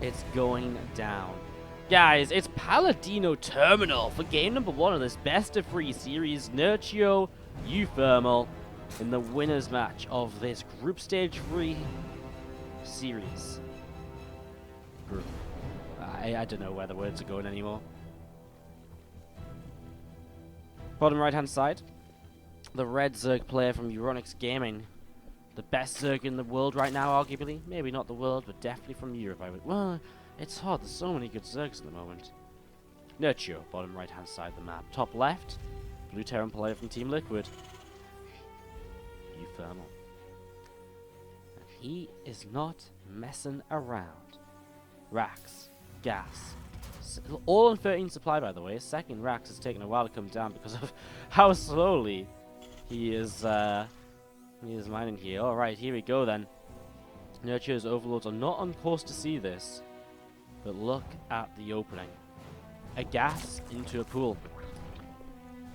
It's going down. Guys, it's Paladino Terminal for game number 1 of this best of 3 series. Nerchio, uThermal in the winners match of this group stage 3 series. Group. I don't know where the words are going anymore. Bottom right hand side, the red Zerg player from Euronix Gaming. The best Zerg in the world right now, arguably. Maybe not the world, but definitely from Europe, I would. Well, it's hard. There's so many good Zergs at the moment. Nerchio, bottom right-hand side of the map. Top left, blue Terran player from Team Liquid. uThermal. And he is not messing around. Racks, gas. All on 13 supply, by the way. Second Rax has taken a while to come down because of how slowly he is mining here. Alright, here we go then. Nerchio's overlords are not on course to see this. But look at the opening. A gas into a pool.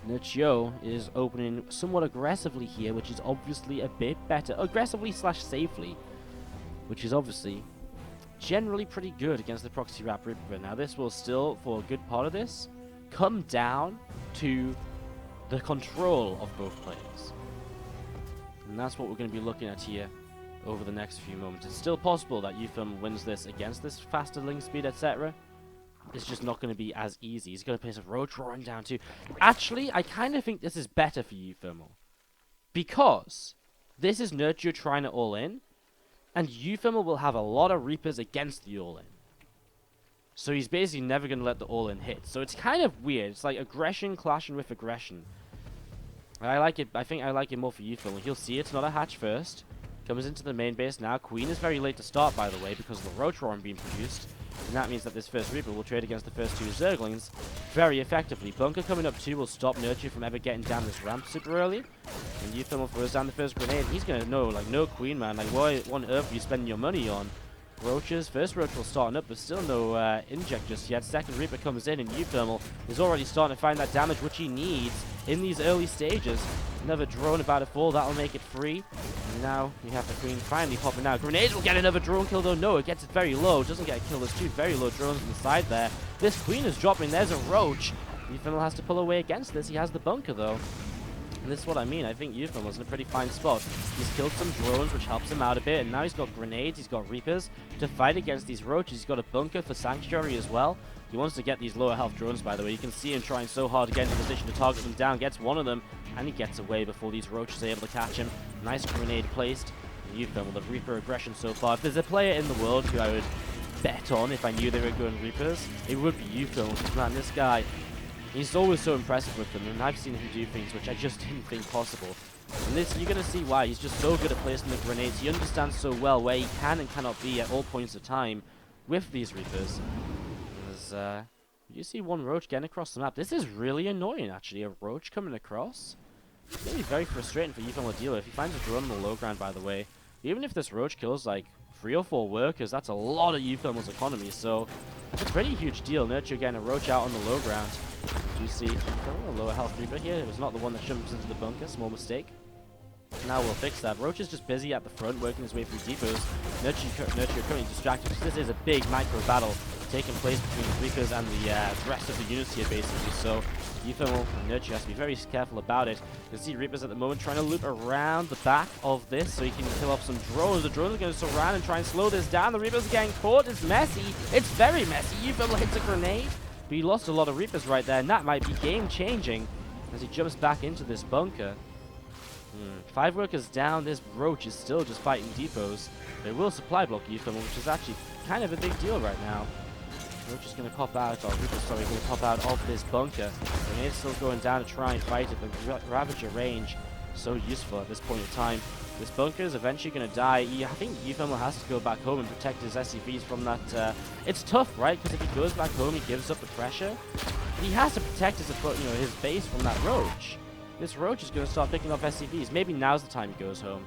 Nerchio is opening somewhat aggressively here, which is obviously a bit better. Aggressively / safely. Which is obviously generally pretty good against the proxy wrap Ripper. Now this will still, for a good part of this, come down to the control of both players. And that's what we're going to be looking at here over the next few moments. It's still possible that uThermal wins this against this faster link speed, etc. It's just not going to be as easy. He's going to place a roach roaring down too. Actually, I kind of think this is better for uThermal. Because this is Nerchio trying to all in, and uThermal will have a lot of Reapers against the all in. So he's basically never going to let the all in hit. So it's kind of weird. It's like aggression clashing with aggression. I like it. I think I like it more for uThermal. He'll see it's not a hatch first. Comes into the main base now. Queen is very late to start, by the way, because of the roach roaring being produced. And that means that this first Reaper will trade against the first two Zerglings very effectively. Bunker coming up too will stop Nerchio from ever getting down this ramp super early. And uThermal throws down the first grenade. He's going to know, like, no Queen, man. Like, what on earth are you spending your money on? Roaches. First roach will start up, but still no inject just yet. Second Reaper comes in, and uThermal is already starting to find that damage which he needs in these early stages. Another drone about to fall. That'll make it free. And now we have the Queen finally popping out. Grenades will get another drone kill, though. No, it gets it very low. Doesn't get a kill. There's two very low drones on the side there. This Queen is dropping. There's a roach. uThermal has to pull away against this. He has the bunker, though. And this is what I mean. I think uThermal was in a pretty fine spot. He's killed some drones, which helps him out a bit. And now he's got grenades. He's got Reapers to fight against these roaches. He's got a bunker for Sanctuary as well. He wants to get these lower health drones, by the way. You can see him trying so hard to get into position to target them down. Gets one of them, and he gets away before these roaches are able to catch him. Nice grenade placed. uThermal, the Reaper aggression so far. If there's a player in the world who I would bet on if I knew they were going Reapers, it would be uThermal. Man, this guy, he's always so impressive with them, and I've seen him do things which I just didn't think possible. And this, you're going to see why. He's just so good at placing the grenades. He understands so well where he can and cannot be at all points of time with these Reapers. You see one roach getting across the map. This is really annoying, actually. A roach coming across. It's going to be very frustrating for uThermal to deal with. If he finds a drone on the low ground, by the way, even if this roach kills like 3 or 4 workers, that's a lot of uThermal's economy. So it's a pretty huge deal. Nerchio getting a roach out on the low ground. You see a lower health Reaper here. It was not the one that jumps into the bunker. Small mistake. Now we'll fix that. Roach is just busy at the front, working his way through depots. Nerchio currently distracted because this is a big micro battle taking place between the Reapers and the rest of the units here, basically. So uThermal and Nerchio has to be very careful about it. You can see Reapers at the moment trying to loop around the back of this so he can kill off some drones. The drones are going to surround and try and slow this down. The Reapers are getting caught. It's messy. It's very messy. uThermal hits a grenade, but he lost a lot of Reapers right there, and that might be game-changing as he jumps back into this bunker. 5 workers down. This roach is still just fighting depots. They will supply block uThermal, which is actually kind of a big deal right now. Roach is going to pop out, or Reaper's sorry, going to pop out of this bunker. Grenade's still going down to try and fight it. The Ravager range so useful at this point in time. This bunker is eventually going to die. I think uThermal has to go back home and protect his SCVs from that. It's tough, right? Because if he goes back home, he gives up the pressure. But he has to protect his base from that roach. This roach is going to start picking off SCVs. Maybe now's the time he goes home.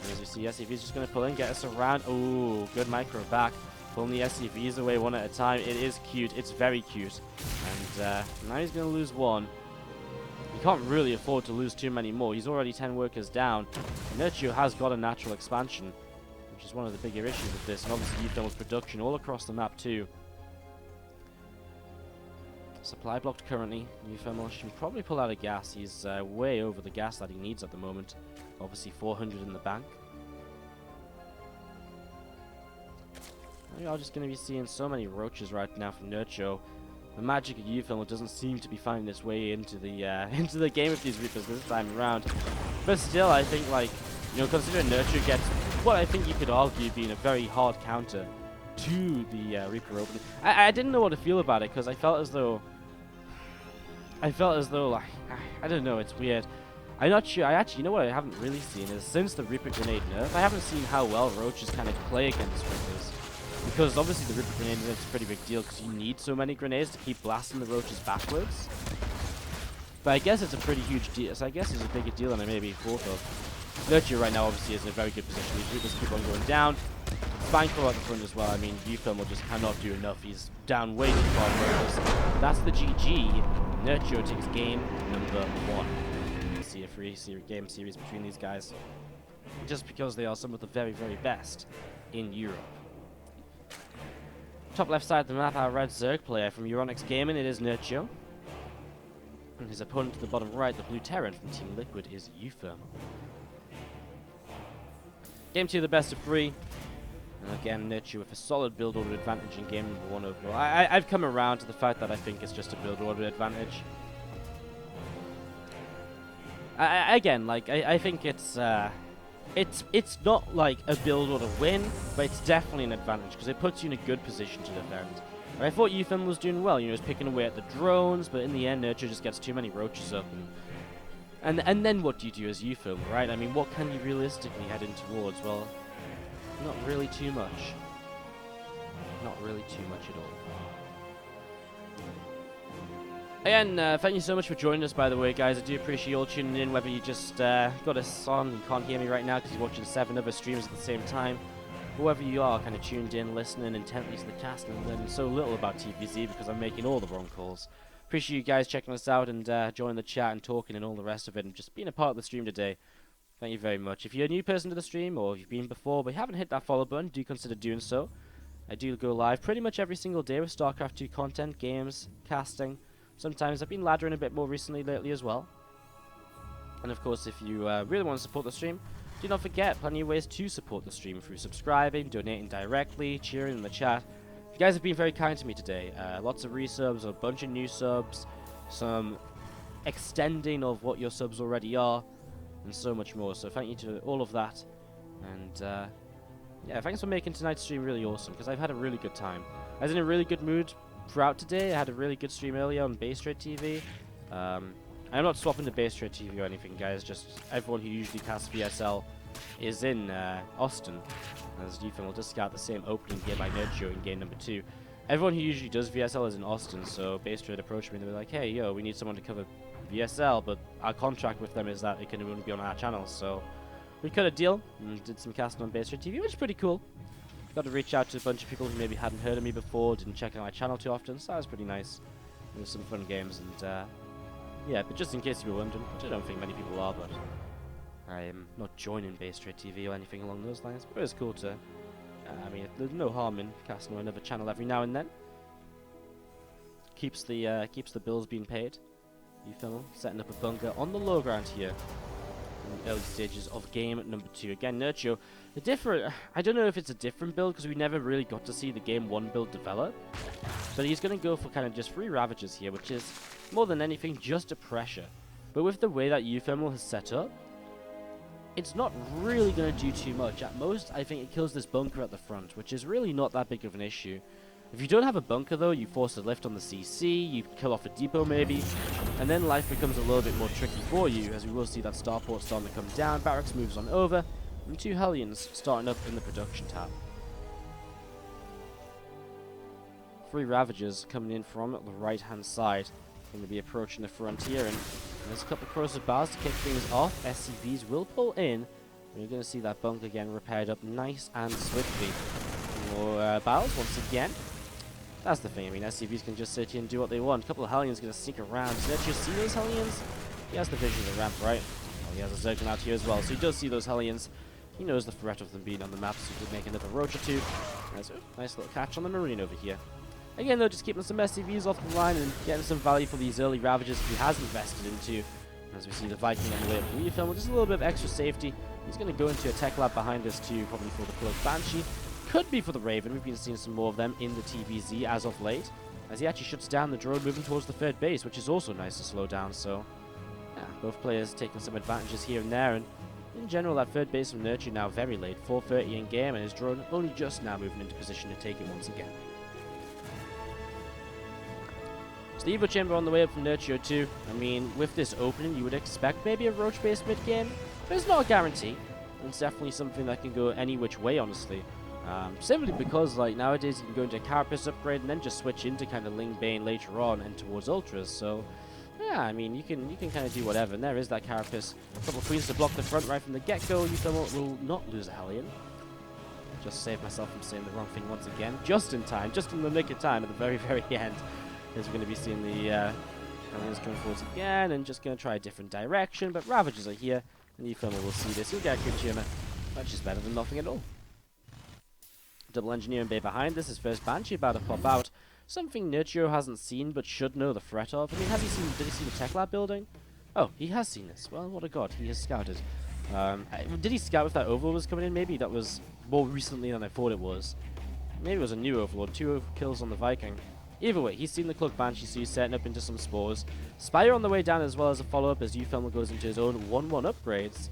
And as you see, SCVs just going to pull in, get us around. Ooh, good micro back. Pulling the SCVs away one at a time. It is cute. It's very cute. And now he's going to lose one. He can't really afford to lose too many more. He's already 10 workers down. Nerchio has got a natural expansion. which is one of the bigger issues with this, and obviously uThermal's production all across the map too. Supply blocked currently. uThermal should probably pull out a gas. He's way over the gas that he needs at the moment. Obviously 400 in the bank. We are just going to be seeing so many roaches right now from Nerchio. The magic of uThermal doesn't seem to be finding its way into the into the game with these Reapers this time around. But still, I think, like, you know, considering Nerchio gets what I think you could argue being a very hard counter to the Reaper opening, I didn't know what to feel about it, because I felt as though like, I don't know, it's weird. I'm not sure. You know what I haven't really seen is, since the Reaper grenade nerf, I haven't seen how well roaches kind of play against Reapers. Because obviously the Reaper grenade nerf is a pretty big deal, because you need so many grenades to keep blasting the roaches backwards. But I guess it's a pretty huge deal. So I guess it's a bigger deal than I maybe thought of. Nerchio right now obviously is in a very good position. These Reapers keep on going down. Spineclaw at the front as well. I mean, uThermal just cannot do enough. He's down way too far. That's the GG. Nerchio takes game number 1. You see a free game series between these guys, just because they are some of the very, very best in Europe. Top left side of the map, our red Zerg player from Euronics Gaming, it is Nerchio. And his opponent to the bottom right, the blue Terran from Team Liquid, is uThermal. Game 2, the best of 3. And again, Nerchio with a solid build order advantage in game number 1 overall. I've come around to the fact that I think it's just a build order advantage. I think it's not like a build order win, but it's definitely an advantage because it puts you in a good position to defend. And I thought uThermal was doing well, you know, he was picking away at the drones, but in the end, Nerchio just gets too many roaches up. And then what do you do as uThermal, right? I mean, what can you realistically head in towards? Well, not really too much. Not really too much at all. Again, thank you so much for joining us, by the way, guys. I do appreciate you all tuning in, whether you just got us on and can't hear me right now because you're watching 7 other streams at the same time. Whoever you are, kind of tuned in, listening intently to the cast and learning so little about TvZ because I'm making all the wrong calls. Appreciate you guys checking us out and joining the chat and talking and all the rest of it and just being a part of the stream today. Thank you very much. If you're a new person to the stream or if you've been before but you haven't hit that follow button, do consider doing so. I do go live pretty much every single day with StarCraft 2 content, games, casting. Sometimes I've been laddering a bit more recently lately as well. And of course, if you really want to support the stream, do not forget, plenty of ways to support the stream through subscribing, donating directly, cheering in the chat. You guys have been very kind to me today. Lots of resubs, a bunch of new subs, some extending of what your subs already are, and so much more. So thank you to all of that. And yeah, thanks for making tonight's stream really awesome, because I've had a really good time. I was in a really good mood throughout today. I had a really good stream earlier on WCS TV. I'm not swapping to WCS TV or anything, guys. Just everyone who usually casts VSL is in Austin, as uThermal will discard the same opening game by Nerchio in game number 2. Everyone who usually does VSL is in Austin, so WCS approached me and they were like, hey, yo, we need someone to cover VSL, but our contract with them is that it can only be on our channel, so we cut a deal and did some casting on WCS TV, which is pretty cool. Got to reach out to a bunch of people who maybe hadn't heard of me before, didn't check out my channel too often, so that was pretty nice. There was some fun games, and yeah, but just in case you were wondering, which I don't think many people are, but I am not joining WCS TV or anything along those lines, but it's cool to, I mean, there's no harm in casting on another channel every now and then. Keeps the bills being paid. uThermal setting up a bunker on the low ground here in the early stages of game number 2. Again, Nerchio, I don't know if it's a different build because we never really got to see the game 1 build develop, but he's going to go for kind of just 3 Ravagers here, which is more than anything just a pressure. But with the way that uThermal has set up, it's not really going to do too much. At most, I think it kills this bunker at the front, which is really not that big of an issue. If you don't have a bunker though, you force a lift on the CC, you kill off a depot maybe, and then life becomes a little bit more tricky for you, as we will see that starport starting to come down, barracks moves on over, and 2 Hellions starting up in the production tab. 3 Ravagers coming in from the right hand side, going to be approaching the frontier, and there's a couple of corrosive bars to kick things off. SCVs will pull in, and you're going to see that bunker again repaired up nice and swiftly. More battles once again. That's the thing, I mean, SCVs can just sit here and do what they want. A couple of Hellions going to sneak around. Does Nerchio see those Hellions? He has the vision of the ramp, right? Oh, he has a Zerg out here as well, so he does see those Hellions. He knows the threat of them being on the map, so he could make another roach or two. Nice little catch on the Marine over here. Again, though, just keeping some SCVs off the line and getting some value for these early Ravagers he has invested into. As we see the Viking on the way up from uThermal, just a little bit of extra safety. He's going to go into a tech lab behind us too, probably for the Cloak Banshee. Could be for the Raven. We've been seeing some more of them in the TvZ as of late, as he actually shuts down the drone moving towards the third base, which is also nice to slow down. So, yeah, both players taking some advantages here and there. And in general, that third base from Nerchio now very late, 4:30 in game, and his drone only just now moving into position to take it once again. So the Evo Chamber on the way up from Nerchio too. I mean, with this opening, you would expect maybe a roach base mid-game, but it's not a guarantee. It's definitely something that can go any which way, honestly. Simply because, like, nowadays you can go into a Carapace upgrade and then just switch into kind of Ling Bane later on and towards Ultras. So, yeah, I mean, you can kind of do whatever. And there is that Carapace. A couple of queens to block the front right from the get-go. uThermal will not lose a Hellion. Just saved myself from saying the wrong thing once again. Just in time, just in the nick of time at the very, very end. As we're going to be seeing the Hellions coming forwards again and just going to try a different direction. But Ravagers are here, and uThermal will see this. He'll get a good Jimmer, which is better than nothing at all. Double Engineering Bay behind this. His first Banshee about to pop out. Something Nerchio hasn't seen but should know the threat of. I mean, did he see the Tech Lab building? Oh, he has seen this. Well, what a god. He has scouted. Did he scout if that Overlord was coming in? Maybe that was more recently than I thought it was. Maybe it was a new Overlord. 2 kills on the Viking. Either way, he's seen the Cloak Banshee, so he's setting up into some spores. Spire on the way down as well as a follow-up as uThermal goes into his own 1-1 upgrades.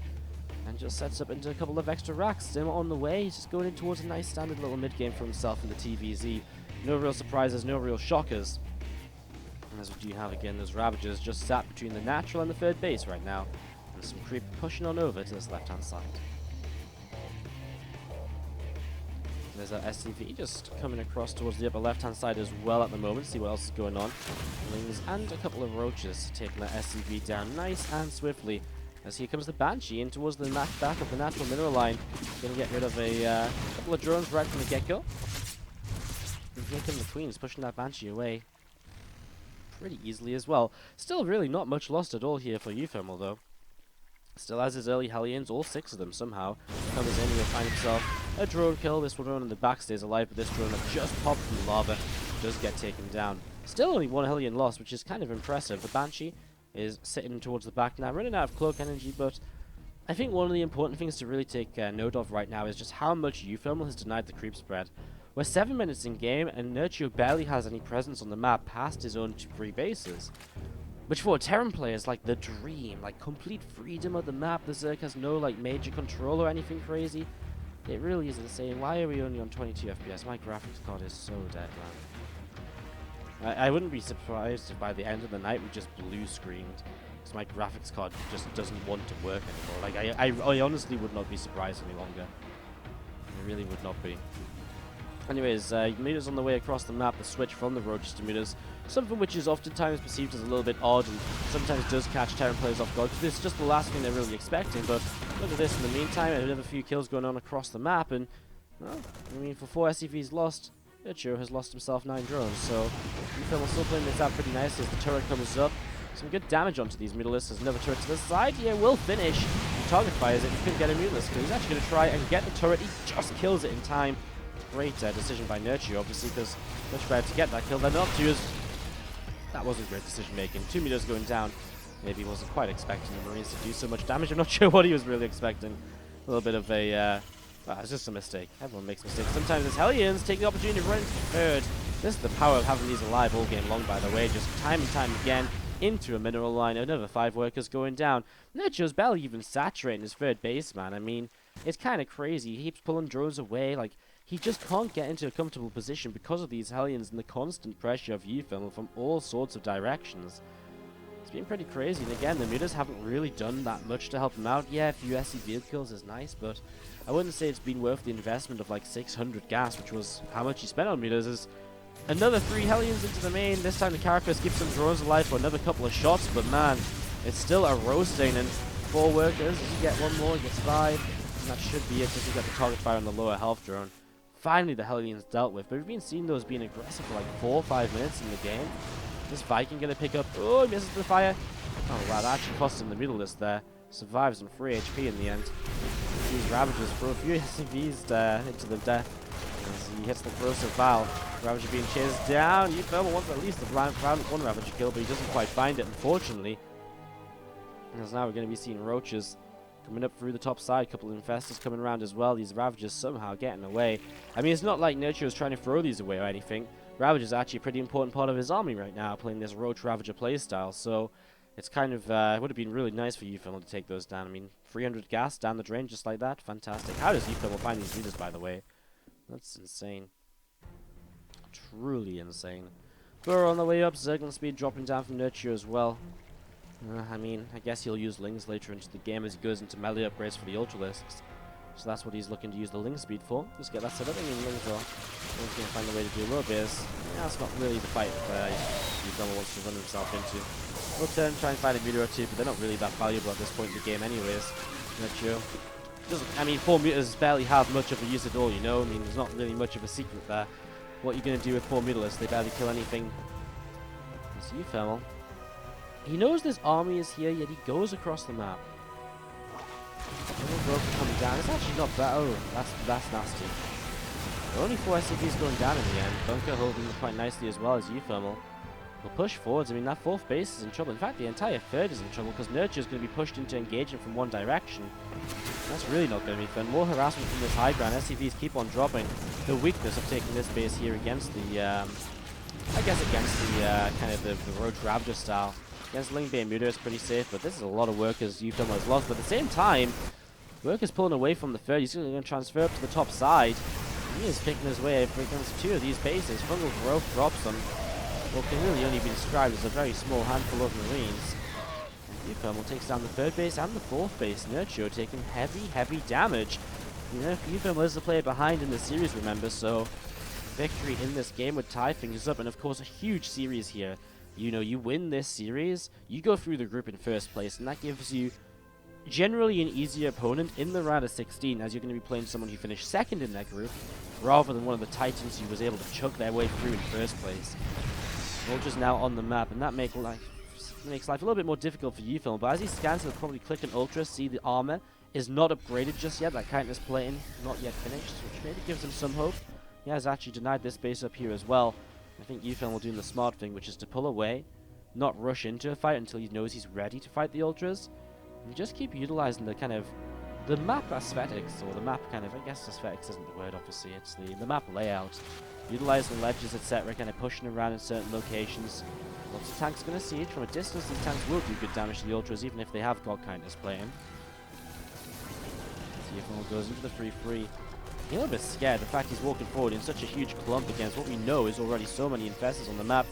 And just sets up into a couple of extra racks. Still on the way, he's just going in towards a nice standard little mid-game for himself in the TvZ. No real surprises, no real shockers. And as we do have again, those Ravagers just sat between the natural and the third base right now. And some creep pushing on over to this left-hand side. There's our SCV just coming across towards the upper left-hand side as well at the moment. See what else is going on. Lings and a couple of roaches taking that SCV down nice and swiftly. As here comes the Banshee in towards the back of the natural mineral line. Going to get rid of a couple of drones right from the get-go. And here come the Queens pushing that Banshee away pretty easily as well. Still really not much lost at all here for uThermal though. Still has his early Hellions, all 6 of them somehow. Comes in, he'll find himself a drone kill. This drone in the back stays alive, but this drone that just popped from the lava does get taken down. Still only 1 Hellion lost, which is kind of impressive. The Banshee is sitting towards the back now, running out of cloak energy, but I think one of the important things to really take note of right now is just how much uThermal has denied the creep spread. We're 7 minutes in game, and Nerchio barely has any presence on the map past his own 3 bases. Which for a Terran player is like the dream, like complete freedom of the map. The Zerg has no like major control or anything crazy. It really is insane. Why are we only on 22 FPS? My graphics card is so dead, man. I wouldn't be surprised if by the end of the night we just blue screened. Because my graphics card just doesn't want to work anymore. Like I honestly would not be surprised any longer. I really would not be. Anyways, meters on the way across the map, the switch from the roaches to meters, something which is oftentimes perceived as a little bit odd and sometimes does catch Terran players off guard, because this is just the last thing they're really expecting. But look at this in the meantime, another few kills going on across the map, and, well, I mean, for 4 SCVs lost, Nerchio has lost himself 9 drones, so uThermal still playing this out pretty nicely as the turret comes up. Some good damage onto these mutalisks. There's another turret to the side here, will finish. He target fires it, he couldn't get a mutalisk, but he's actually going to try and get the turret, he just kills it in time. Great decision by Nerchio, obviously, because much better to get that kill than not to. That wasn't great decision making. 2 meters going down. Maybe he wasn't quite expecting the Marines to do so much damage. I'm not sure what he was really expecting. A little bit of a, it's just a mistake. Everyone makes mistakes. Sometimes as Hellions take the opportunity to run third. This is the power of having these alive all game long, by the way. Just time and time again into a mineral line. Another 5 workers going down. Nerchio's barely even saturating his third base, man. I mean, it's kind of crazy. He keeps pulling drones away. Like, he just can't get into a comfortable position because of these Hellions and the constant pressure of uThermal from all sorts of directions. It's been pretty crazy, and again, the mutas haven't really done that much to help him out. Yeah, a few SCV kills is nice, but I wouldn't say it's been worth the investment of like 600 gas, which was how much he spent on mutas. Is another 3 Hellions into the main. This time the Carapace keeps some drones alive for another couple of shots, but man, it's still a roasting, and 4 workers. If you get 1 more, he gets 5, and that should be it, just to get the target fire on the lower health drone. Finally, the Hellions dealt with, but we've been seeing those being aggressive for like 4 or 5 minutes in the game. This Viking gonna pick up. Oh, he misses the fire. Oh wow, that actually cost him the middle list there. Survives on 3 HP in the end. these Ravagers for a few SCVs into the death as he hits the corrosive valve. Ravager being chased down. uThermal wants at least one Ravager kill, but he doesn't quite find it, unfortunately. As now we're going to be seeing Roaches coming up through the top side. A couple of Infestors coming around as well. These Ravagers somehow getting away. I mean, it's not like Nerchio is trying to throw these away or anything. Ravager's actually a pretty important part of his army right now, playing this Roach Ravager playstyle. So it's kind of, would have been really nice for uThermal to take those down. I mean, 300 gas down the drain just like that. Fantastic. How does uThermal find these leaders, by the way? That's insane. Truly insane. Burrow on the way up. Zergling speed dropping down from Nerchio as well. I mean, I guess he'll use Lings later into the game as he goes into melee upgrades for the Ultralisks. So that's what he's looking to use the Ling speed for. Just get that set up. I mean, Lings are going to find a way to do a little bit. Yeah, that's not really the fight that uThermal wants to run himself into. We'll turn, try and find a meter or two, but they're not really that valuable at this point in the game anyways. Nerchio doesn't, I mean, 4 meters barely have much of a use at all, you know? I mean, there's not really much of a secret there. What you're going to do with 4 meterless, they barely kill anything. That's uThermal. He knows this army is here, yet he goes across the map. Coming down. It's actually not bad. Oh, that's nasty. Only 4 SCVs going down in the end. Bunker holding quite nicely as well as uThermal. Will push forwards. I mean, that 4th base is in trouble. In fact, the entire 3rd is in trouble because Nerchio is going to be pushed into engaging from one direction. That's really not going to be fun. More harassment from this high ground. SCVs keep on dropping. The weakness of taking this base here against the, I guess against the kind of the Roach Ravager style. Against Ling Bay Muta is pretty safe, but this is a lot of workers uThermal has lost. But at the same time, workers pulling away from the 3rd. He's going to transfer up to the top side. He is picking his way up against 2 of these bases. Fungal Growth drops them. What can really only be described as a very small handful of Marines. uThermal takes down the 3rd base and the 4th base. Nerchio taking heavy damage. You know, uThermal is the player behind in the series, remember, so victory in this game would tie things up. And of course, a huge series here. You know, you win this series, you go through the group in 1st place, and that gives you generally an easier opponent in the round of 16, as you're going to be playing someone who finished 2nd in that group, rather than one of the Titans who was able to chuck their way through in 1st place. Ultra's now on the map, and that makes life a little bit more difficult for uThermal, but as he scans, he'll probably click an Ultra, see the armor is not upgraded just yet, that kindness plating not yet finished, which maybe gives him some hope. He has actually denied this base up here as well. I think uThermal will do the smart thing, which is to pull away, not rush into a fight until he knows he's ready to fight the Ultras, and just keep utilizing the kind of the map aesthetics, or the map kind of, I guess aesthetics isn't the word, obviously, it's the map layout. Utilizing ledges, etc., kind of pushing around in certain locations. Lots of tanks going to siege. From a distance, these tanks will do good damage to the Ultras, even if they have got kindness playing. uThermal goes into the 3-3. A little bit scared, the fact he's walking forward in such a huge clump against what we know is already so many Infestors on the map.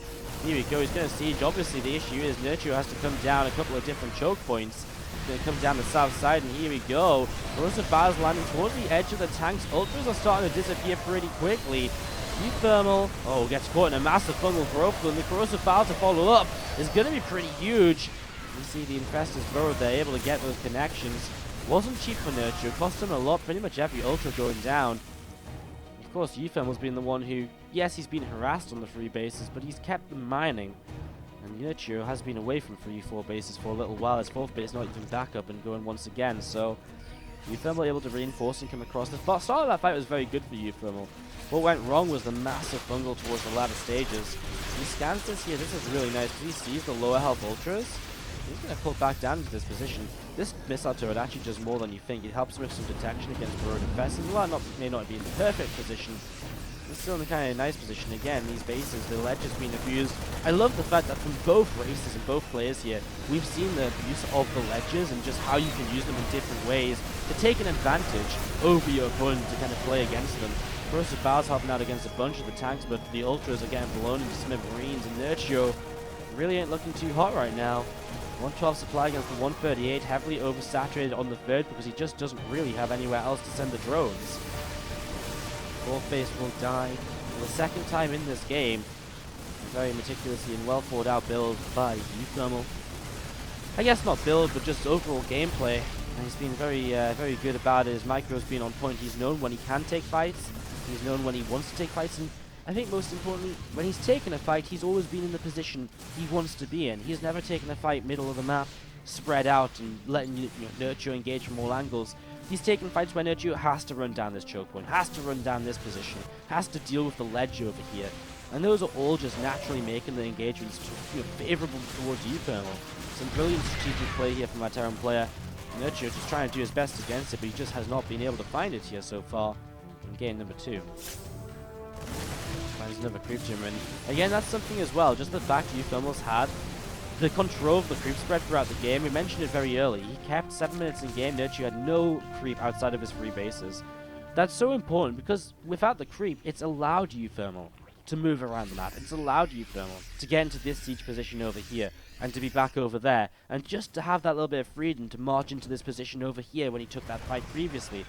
Here we go, he's going to siege. Obviously, the issue is Nerchio has to come down a couple of different choke points. He's going to come down the south side, and here we go. Corrosive Fire's landing towards the edge of the tanks. Ultras are starting to disappear pretty quickly. uThermal, gets caught in a massive fungal growth, and the Corrosive Fire to follow up is going to be pretty huge. You see the Infestors burrowed, they're able to get those connections. Wasn't cheap for Nerchio, cost him a lot, pretty much every Ultra going down. Of course, uThermal's been the one who, yes, he's been harassed on the 3 bases, but he's kept them mining. And Nerchio has been away from 3-4 bases for a little while, his 4th base not even back up and going once again, so uThermal able to reinforce and come across. The start of that fight was very good for uThermal. What went wrong was the massive fungal towards the latter stages. He scans this here, this is really nice, because he sees the lower health Ultras. He's going to pull back down into this position. This missile turret actually does more than you think. It helps with some detection against burrowed Infestors. Well, may not be in the perfect position. It's still in a kind of nice position. Again, these bases, the ledge has been abused. I love the fact that from both races and both players here, we've seen the use of the ledges and just how you can use them in different ways to take an advantage over your opponent to kind of play against them. Corrosive Fire's helping out against a bunch of the tanks, but the Ultras are getting blown into Smithereens, and Nerchio really ain't looking too hot right now. 112 supply against the 138, heavily oversaturated on the 3rd because he just doesn't really have anywhere else to send the drones. 4th base will die for the 2nd time in this game. A very meticulously and well thought out build by uThermal. I guess not build, but just overall gameplay. And he's been very good about it. His micro's been on point. He's known when he can take fights. He's known when he wants to take fights, and I think most importantly, when he's taken a fight, he's always been in the position he wants to be in. He's never taken a fight middle of the map, spread out, and letting Nerchio engage from all angles. He's taking fights where Nerchio has to run down this choke point, has to run down this position, has to deal with the ledge over here. And those are all just naturally making the engagements favourable towards uThermal. Some brilliant strategic play here from our Terran player. Nerchio just trying to do his best against it, but he just has not been able to find it here so far in game number 2. Finds another creep to him, and again, that's something as well, just the fact uThermal's had the control of the creep spread throughout the game. We mentioned it very early. He kept 7 minutes in game. Nerchio had no creep outside of his free bases. That's so important because without the creep, it's allowed uThermal to move around the map. It's allowed uThermal to get into this siege position over here and to be back over there, and just to have that little bit of freedom to march into this position over here when he took that fight previously.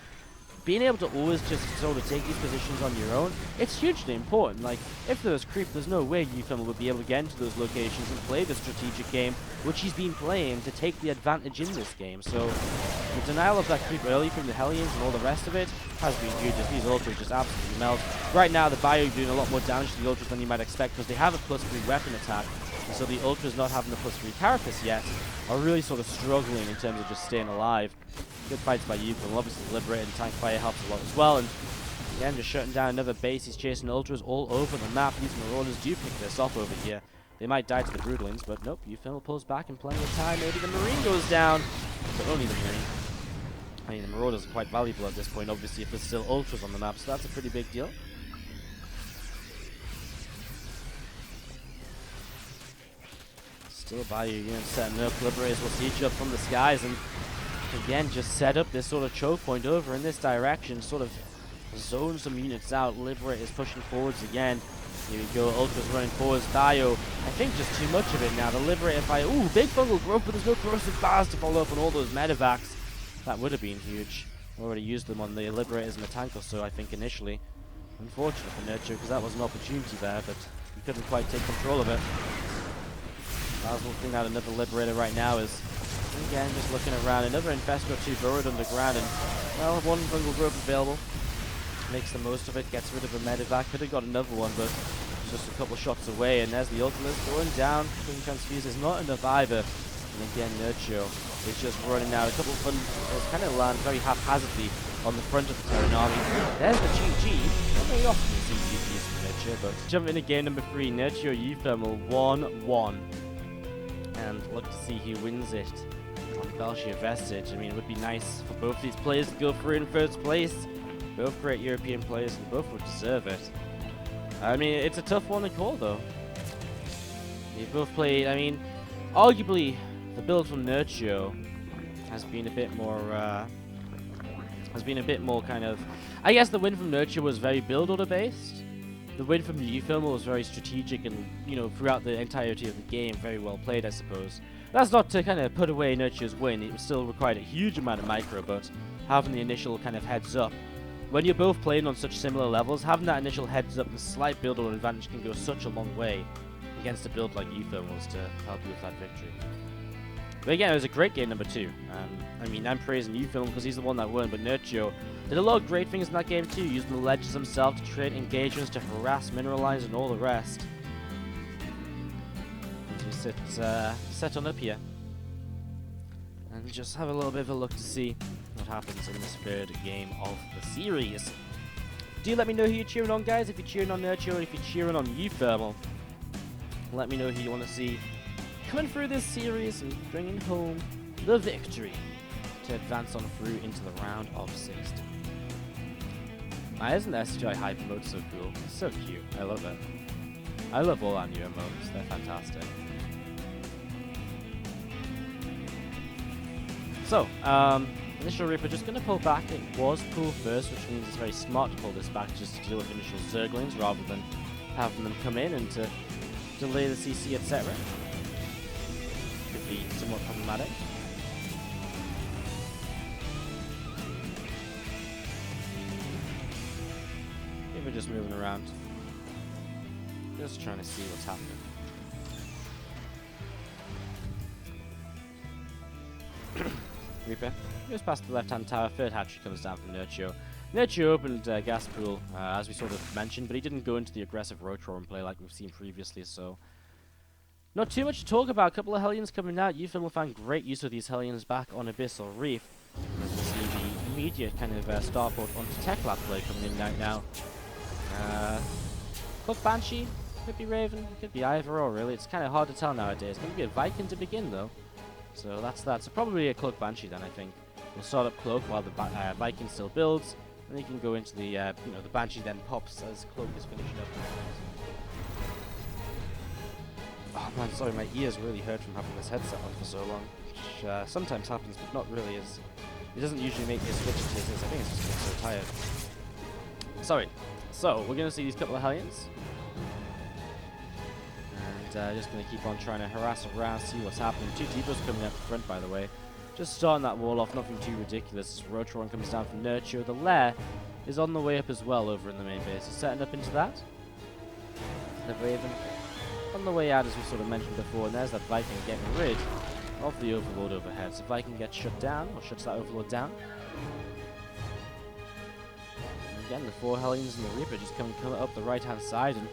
Being able to always just sort of take these positions on your own, it's hugely important. Like, if there was creep, there's no way uThermal would be able to get into those locations and play the strategic game, which he's been playing to take the advantage in this game. So, the denial of that creep early from the Hellions and all the rest of it has been huge, as these ultras just absolutely melt. Right now, the Bio doing a lot more damage to the ultras than you might expect, because they have a +3 weapon attack, and so the ultras not having the +3 carapace yet are really sort of struggling in terms of just staying alive. Good fights by uThermal, obviously Liberate and Tank Fire helps a lot as well, and again just shutting down another base. He's chasing ultras all over the map. These Marauders do pick this off over here. They might die to the Broodlings, but nope, uThermal pulls back in plenty of time. Maybe the Marine goes down, but only the Marine. I mean, the Marauders are quite valuable at this point, obviously, if there's still ultras on the map, so that's a pretty big deal. Still Bayou unit setting up. Liberators will siege up from the skies, and again, just set up this sort of choke point over in this direction, sort of zone some units out. Liberate is pushing forwards again. Here we go, Ultras running forwards. Bio, I think just too much of it now. The Liberator fire, ooh, big fungal growth, but there's no corrosive bars to follow up on all those medevacs. That would have been huge. Already used them on the Liberators and the tank or so, I think, initially. Unfortunate for Nerchio, because that was an opportunity there, but he couldn't quite take control of it. Basil looking out another Liberator right now is, again, just looking around. Another Infestor or 2 burrowed underground, and, well, one fungal growth available. Makes the most of it, gets rid of a medevac. Could have got another one, but just a couple of shots away, and there's the ultimate going down. Quick transfuse is not enough either. And again, Nerchio is just running out. A couple of fun kind of land very haphazardly on the front of the Terran army. There's the GG. Not very often you see GGs from Nerchio, but jump into game number 3. Nerchio uThermal 1-1. And look to see who wins it on Belgian Vestige. I mean, it would be nice for both these players to go through in first place. Both great European players, and both would deserve it. I mean, it's a tough one to call, though. They both played, I mean, arguably, the build from Nerchio has been a bit more kind of... I guess the win from Nerchio was very build order based. The win from uThermal was very strategic and, you know, throughout the entirety of the game, very well played, I suppose. That's not to kind of put away Nerchio's win. It still required a huge amount of micro, but having the initial kind of heads up. When you're both playing on such similar levels, having that initial heads up and slight build order advantage can go such a long way against a build like uThermal's to help you with that victory. But again, it was a great game number 2. I mean, I'm praising uThermal because he's the one that won, but Nerchio did a lot of great things in that game too, using the ledges himself to create engagements, to harass mineral lines and all the rest. As we set on up here and just have a little bit of a look to see what happens in this third game of the series. Do let me know who you're cheering on, guys. If you're cheering on Nerchio or if you're cheering on uThermal, let me know who you want to see coming through this series and bringing home the victory to advance on through into the round of 16. Isn't the SGI hype emote so cool? It's so cute. I love it. I love all our new emotes. They're fantastic. So, initial Reaper just going to pull back. It was pull first, which means it's very smart to pull this back just to deal with initial Zerglings rather than having them come in and to delay the CC, etc. Could be somewhat problematic. We're just moving around. Just trying to see what's happening. Reaper goes past the left-hand tower. Third hatchery comes down from Nerchio. Nerchio opened gas pool, as we sort of mentioned, but he didn't go into the aggressive Rotor and play like we've seen previously, so... Not too much to talk about. A couple of Hellions coming out. uThermal found great use of these Hellions back on Abyssal Reef. As we see the immediate kind of starport onto Techlab play coming in right now. Could Banshee, could be Raven, could be either or really. It's kind of hard to tell nowadays. It's going to be a Viking to begin though. So that's that. So probably a Cloak Banshee then, I think. We'll start up Cloak while the Viking still builds. And then you can go into the, the Banshee then pops as Cloak is finishing up. Oh man, sorry, my ears really hurt from having this headset on for so long. Which sometimes happens, but not really. It doesn't usually make me switch to this. I think it's just because I'm so tired. Sorry. So, we're going to see these couple of Hellions. And just going to keep on trying to harass around, see what's happening. 2 depots coming up front, by the way. Just starting that wall off, nothing too ridiculous. Rotron comes down from Nerchio. The Lair is on the way up as well over in the main base. He's setting up into that. The Raven on the way out, as we sort of mentioned before. And there's that Viking getting rid of the Overlord overhead. So Viking gets shut down, or shuts that Overlord down. And again, the 4 Hellions and the Reaper just come up the right-hand side and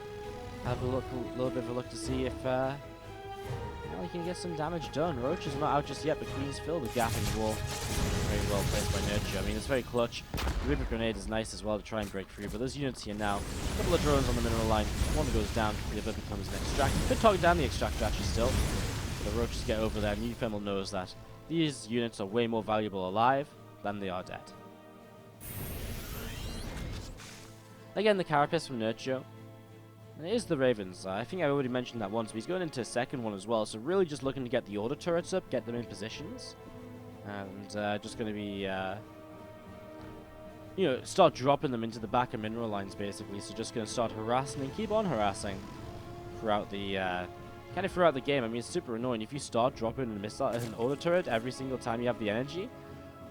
have a little bit of a look to see if we can get some damage done. Roach is not out just yet, but Queen's filled the gap in the wall. Very well placed by Nerchio. I mean, it's very clutch. The Reaper Grenade is nice as well to try and break free, but those units here now, a couple of drones on the mineral line. One goes down, the other becomes an extractor. Could target down the extractor actually still. The Roaches get over there, and uThermal knows that these units are way more valuable alive than they are dead. Again, the Carapace from Nerchio. And it is the Ravens. I think I already mentioned that once, but he's going into a second one as well, so really just looking to get the order turrets up, get them in positions. And just going to be, start dropping them into the back of mineral lines, basically. So just going to start harassing and keep on harassing throughout the throughout the game. I mean, it's super annoying. If you start dropping a missile as an order turret every single time you have the energy,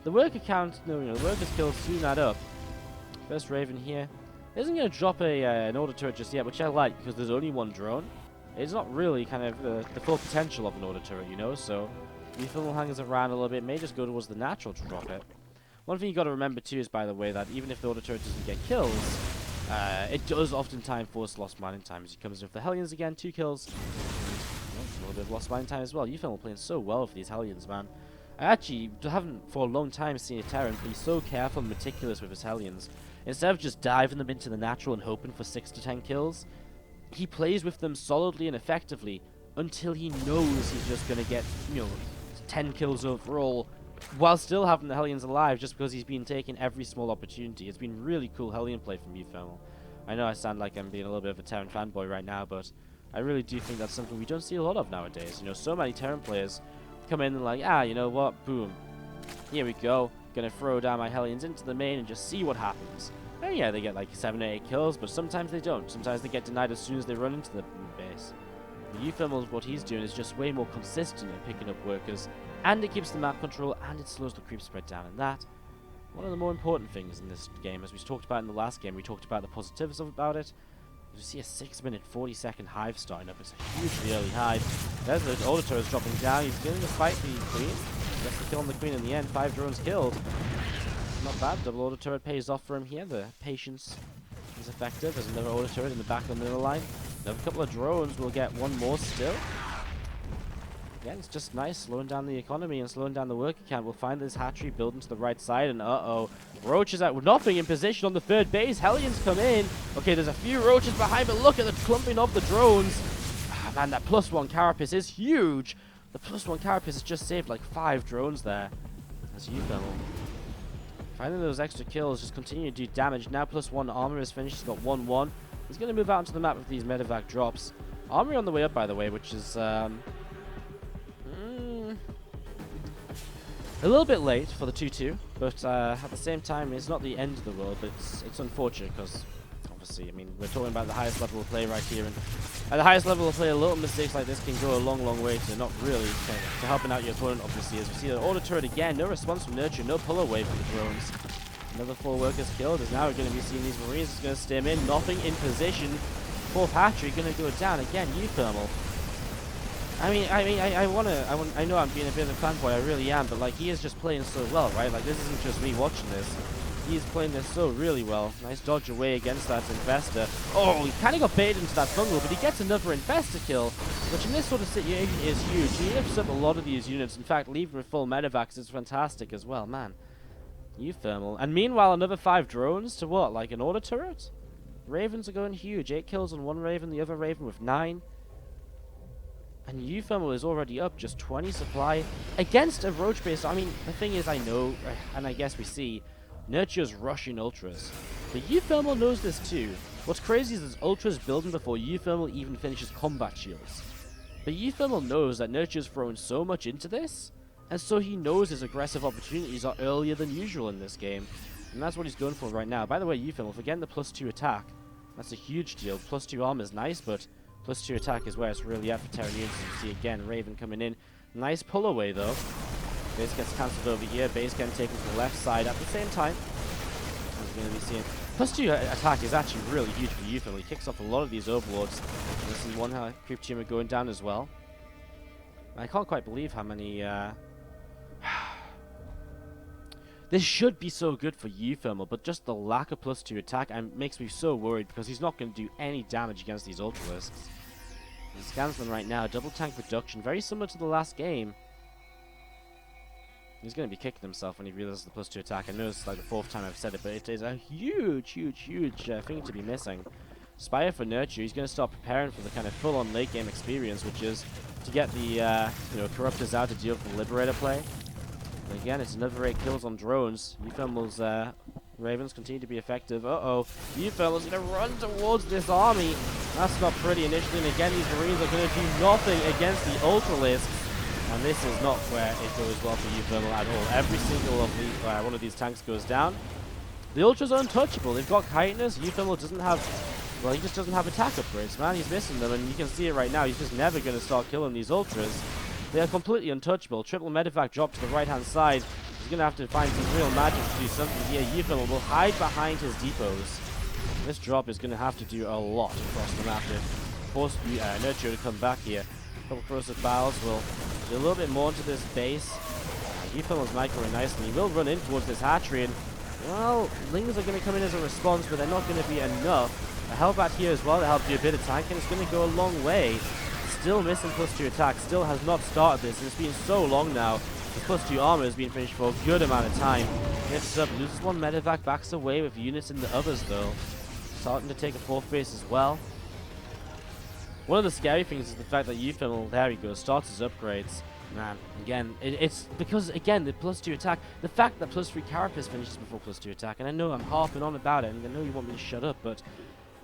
the worker count, the workers kills soon add up. First Raven here. Isn't going to drop an order turret just yet, which I like, because there's only 1 drone. It's not really kind of the full potential of an order turret, so uThermal hangs around a little bit, may just go towards the natural to drop it. One thing you got to remember too is, by the way, that even if the order turret doesn't get kills, it does oftentimes force lost mining time. As he comes in with the Hellions again, 2 kills. A little bit of lost mining time as well. uThermal playing so well for these Hellions, man. I actually haven't for a long time seen a Terran be so careful and meticulous with his Hellions. Instead of just diving them into the natural and hoping for 6 to 10 kills, he plays with them solidly and effectively until he knows he's just going to get, 10 kills overall, while still having the Hellions alive, just because he's been taking every small opportunity. It's been really cool Hellion play from uThermal. I know I sound like I'm being a little bit of a Terran fanboy right now, but I really do think that's something we don't see a lot of nowadays. So many Terran players come in and like, you know what, boom, here we go. Gonna throw down my Hellions into the main and just see what happens. And yeah, they get like 7 or 8 kills, but sometimes they don't. Sometimes they get denied as soon as they run into the base. uThermal, what he's doing is just way more consistent at picking up workers, and it keeps the map control, and it slows the creep spread down. And that, one of the more important things in this game, as we talked about in the last game, we talked about the positives about it. You see a 6-minute, 40-second hive starting up. It's a hugely early hive. There's the order turret dropping down. He's going to fight the Queen. Gets the kill on the Queen in the end. 5 drones killed. Not bad. Double order turret pays off for him here. The patience is effective. There's another order turret in the back of the middle line. Another couple of drones. We'll get 1 more still. Again, it's just nice, slowing down the economy and slowing down the worker count. We'll find this hatchery building to the right side, and Roach is at nothing in position on the 3rd base. Hellions come in. Okay, there's a few Roaches behind, but look at the clumping of the drones. Man, that +1 Carapace is huge. The +1 Carapace has just saved like 5 drones there. As uThermal finding those extra kills, just continue to do damage. Now +1 armor is finished. He's got 1-1. He's going to move out onto the map with these medevac drops. Armory on the way up, by the way, which is a little bit late for the 2-2, but at the same time, it's not the end of the world, but it's unfortunate because, obviously, I mean, we're talking about the highest level of play right here, and at the highest level of play, little mistakes like this can go a long, long way to not really to helping out your opponent, obviously, as we see the order turret again, no response from Nerchio, no pull away from the drones. Another 4 workers killed, as now we're going to be seeing these Marines is going to stem in, nothing in position. 4th hatchery going to go down again, uThermal. I know I'm being a bit of a fanboy, I really am, but like, he is just playing so well, right? Like, this isn't just me watching this. He's playing this so really well. Nice dodge away against that Infestor. Oh, he kind of got baited into that fungal, but he gets another Infestor kill, which in this sort of situation is huge. He lifts up a lot of these units. In fact, leaving with full medevacs is fantastic as well, man. uThermal. And meanwhile, another 5 drones to what? Like an auto turret? Ravens are going huge. 8 kills on one Raven, the other Raven with 9. And uThermal is already up just 20 supply against a Roach-based. I mean, the thing is, I know, and I guess we see, Nerchio's rushing Ultras. But uThermal knows this too. What's crazy is there's Ultras building before uThermal even finishes combat shields. But uThermal knows that Nerchio's thrown so much into this, and so he knows his aggressive opportunities are earlier than usual in this game. And that's what he's going for right now. By the way, uThermal, forgetting the +2 attack. That's a huge deal. +2 armor is nice, but +2 attack is where it's really at for Terranians. You see again, Raven coming in. Nice pull away though. Base gets cancelled over here. Base getting taken to the left side at the same time. As we're going to be seeing. +2 attack is actually really huge for uThermal. He kicks off a lot of these overlords. And this is one creep tumor going down as well. I can't quite believe how many. This should be so good for uThermal, but just the lack of +2 attack makes me so worried because he's not going to do any damage against these Ultralisks. He scans them right now. Double tank reduction, very similar to the last game. He's going to be kicking himself when he realizes the +2 attack. I know it's like the 4th time I've said it, but it is a huge thing to be missing. Spire for Nerchio, he's going to start preparing for the kind of full-on late game experience, which is to get the Corruptors out to deal with the Liberator play. And again, it's another 8 kills on drones. uThermal's Ravens continue to be effective. uThermal's going to run towards this army. That's not pretty initially, and again, these Marines are going to do nothing against the Ultralisks. And this is not where it goes well for uThermal at all. Every single of the one of these tanks goes down. The Ultras are untouchable. They've got kindness. uThermal doesn't have, well, he just doesn't have attack upgrades, man. He's missing them, and you can see it right now. He's just never going to start killing these Ultras. They are completely untouchable. Triple medevac drop to the right-hand side. He's going to have to find some real magic to do something here. uThermal will hide behind his depots. This drop is going to have to do a lot across the map to force Nerchio to come back here. A couple corrosive barrels will do a little bit more into this base. uThermal's microing nicely. He will run in towards this hatchery, and, well, Lings are going to come in as a response, but they're not going to be enough. A Hellbat here as well to help do a bit of tanking. It's going to go a long way. Still missing +2 attack. Still has not started this, and it's been so long now. The +2 armor has been finished for a good amount of time. Gets up, loses one medevac, backs away with units in the others though. Starting to take a 4th base as well. One of the scary things is the fact that uThermal, there he goes, starts his upgrades. Man, again, it's because, again, the +2 attack, the fact that +3 Carapace finishes before +2 attack, and I know I'm harping on about it, and I know you want me to shut up, but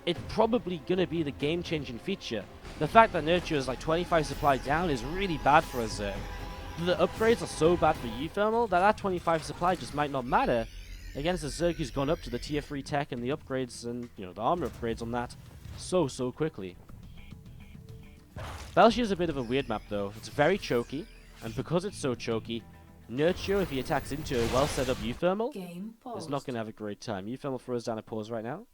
it's probably going to be the game-changing feature. The fact that Nerchio is like 25 supply down is really bad for us. The upgrades are so bad for uThermal that 25 supply just might not matter against a Zerg who's gone up to the tier 3 tech and the upgrades and, the armor upgrades on that so quickly. Belshi is a bit of a weird map though. It's very choky, and because it's so choky, Nerchio, if he attacks into a well set up uThermal, is not going to have a great time. uThermal throws down a pause right now.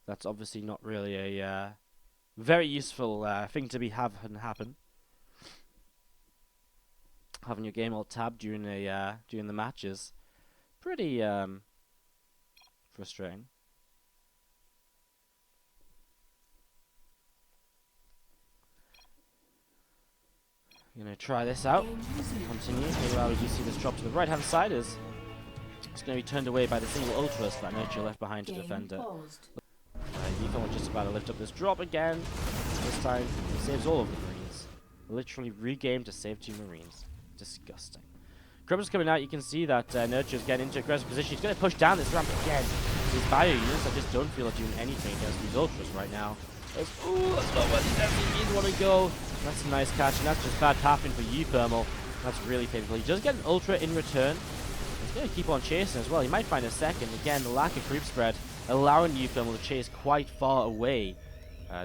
That's obviously not really a very useful thing to be having happen. Having your game all tabbed during the matches, pretty frustrating. I'm gonna try this out. Continue. Meanwhile, we do see this drop to the right-hand side is it's gonna be turned away by the single Ultras that Nerchio left behind to defend it. uThermal just about to lift up this drop again. This time, he saves all of the Marines. Literally regamed to save 2 Marines. Disgusting. Corruptor's coming out. You can see that Nerchio's getting into aggressive position. He's going to push down this ramp again. These bio units, I just don't feel are doing anything against these Ultras right now. Ooh, that's not where the FCVs want to go. That's a nice catch, and that's just bad pathing for uThermal. That's really painful. He does get an Ultra in return. He's going to keep on chasing as well. He might find a second. Again, the lack of creep spread allowing uThermal to chase quite far away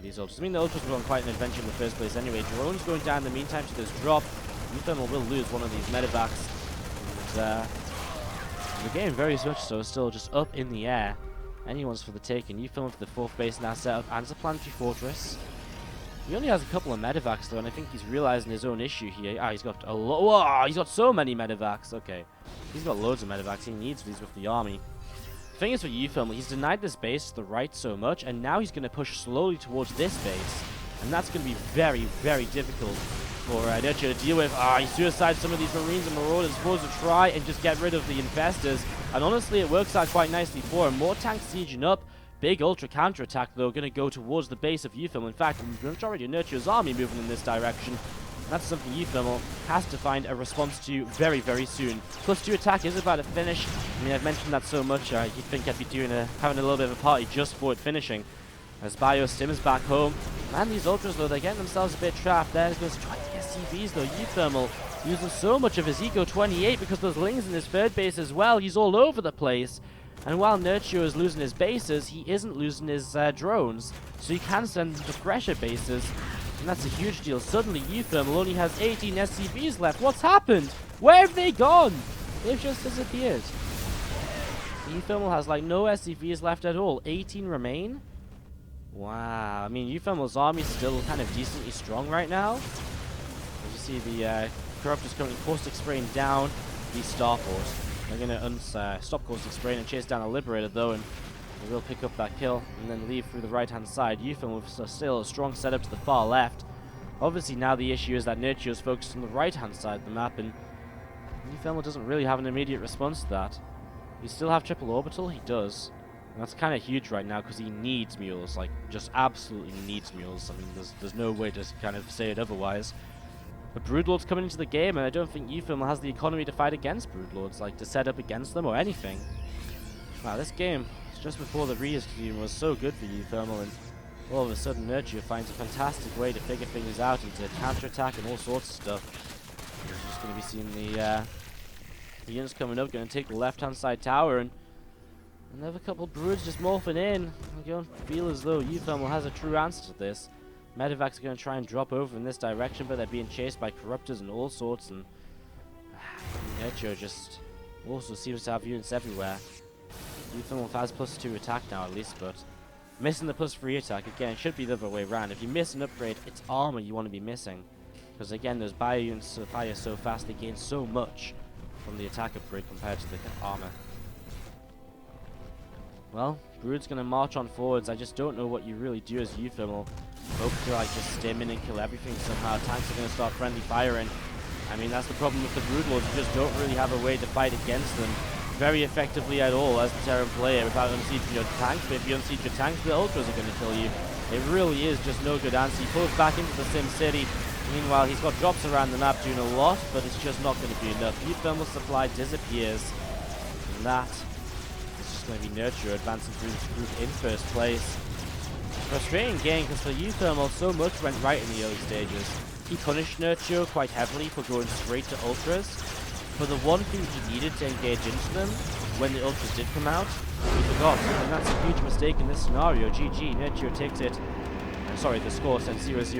these Ultras. I mean, the Ultras were on quite an adventure in the first place anyway. Drones going down in the meantime to this drop. uThermal will lose one of these medevacs. And, the game very much so still just up in the air. Anyone's for the taking. uThermal for the 4th base now set up and it's a planetary fortress. He only has a couple of medevacs though, and I think he's realizing his own issue here. He's got a lot. Whoa, he's got so many medevacs. Okay, he's got loads of medevacs. He needs these with the army. The thing is for uThermal, he's denied this base to the right so much, and now he's going to push slowly towards this base, and that's going to be very difficult for Nerchio to deal with. He suicides some of these Marines and Marauders, supposed to try and just get rid of the Infestors. And honestly, it works out quite nicely for him. More tanks sieging up. Big Ultra counterattack, though, going to go towards the base of uThermal. In fact, the majority of Nerchio's army moving in this direction. That's something uThermal has to find a response to very, very soon. +2 attack is about to finish. I mean, I've mentioned that so much, you'd think I'd be having a little bit of a party just for it finishing. As Bio Stims back home. Man, these Ultras, though, they're getting themselves a bit trapped. There's those 20 SCVs, though. uThermal using so much of his Eco 28 because those Lings in his third base as well. He's all over the place. And while Nerchio is losing his bases, he isn't losing his drones. So he can send them to pressure bases. And that's a huge deal. Suddenly, uThermal only has 18 SCVs left. What's happened? Where have they gone? They've just disappeared. uThermal has, like, no SCVs left at all. 18 remain? Wow. I mean, uThermal's army is still kind of decently strong right now. As you see, the Corruptors currently caustic spraying down the Starport. They're going to stop caustic spraying and chase down a Liberator, though, and they will pick up that kill and then leave through the right-hand side. uThermal with still a strong setup to the far left. Obviously, now the issue is that Nerchio is focused on the right-hand side of the map, and uThermal doesn't really have an immediate response to that. You still have triple orbital? He does. And that's kind of huge right now because he needs mules, like, just absolutely needs mules. I mean, there's no way to kind of say it otherwise. But Broodlord's coming into the game, and I don't think uThermal has the economy to fight against Broodlords, like, to set up against them or anything. Wow, this game, just before the resume, was so good for uThermal, and all of a sudden Nerchio finds a fantastic way to figure things out and to counterattack and all sorts of stuff. We're just going to be seeing the units coming up, going to take the left-hand side tower, and another couple of Broods just morphing in. I don't feel as though uThermal has a true answer to this. Medevac's are going to try and drop over in this direction, but they're being chased by Corruptors and all sorts, and Nerchio just also seems to have units everywhere. uThermal has +2 attack now at least, but missing the +3 attack, again, it should be the other way around. If you miss an upgrade, it's armor you want to be missing. Because again, those bio units fire so fast, they gain so much from the attack upgrade compared to the armor. Well, Brood's going to march on forwards. I just don't know what you really do as uThermal. Hope to, like, just stim in and kill everything somehow. Tanks are going to start friendly firing. I mean, that's the problem with the Broodlords. You just don't really have a way to fight against them very effectively at all as the Terran player without unsieging your tanks. But if you unsiege your tanks, the Ultras are going to kill you. It really is just no good answer. He pulls back into the Sim City. Meanwhile, he's got drops around the map doing a lot, but it's just not going to be enough. uThermal supply disappears. And that is just going to be Nerchio advancing through this group in first place. Frustrating game because for uThermal, so much went right in the early stages. He punished Nerchio quite heavily for going straight to Ultras. For the one thing he needed to engage into them, when the Ultras did come out, he forgot. And that's a huge mistake in this scenario. GG, Nerchio takes it. Sorry, the score said 0-0.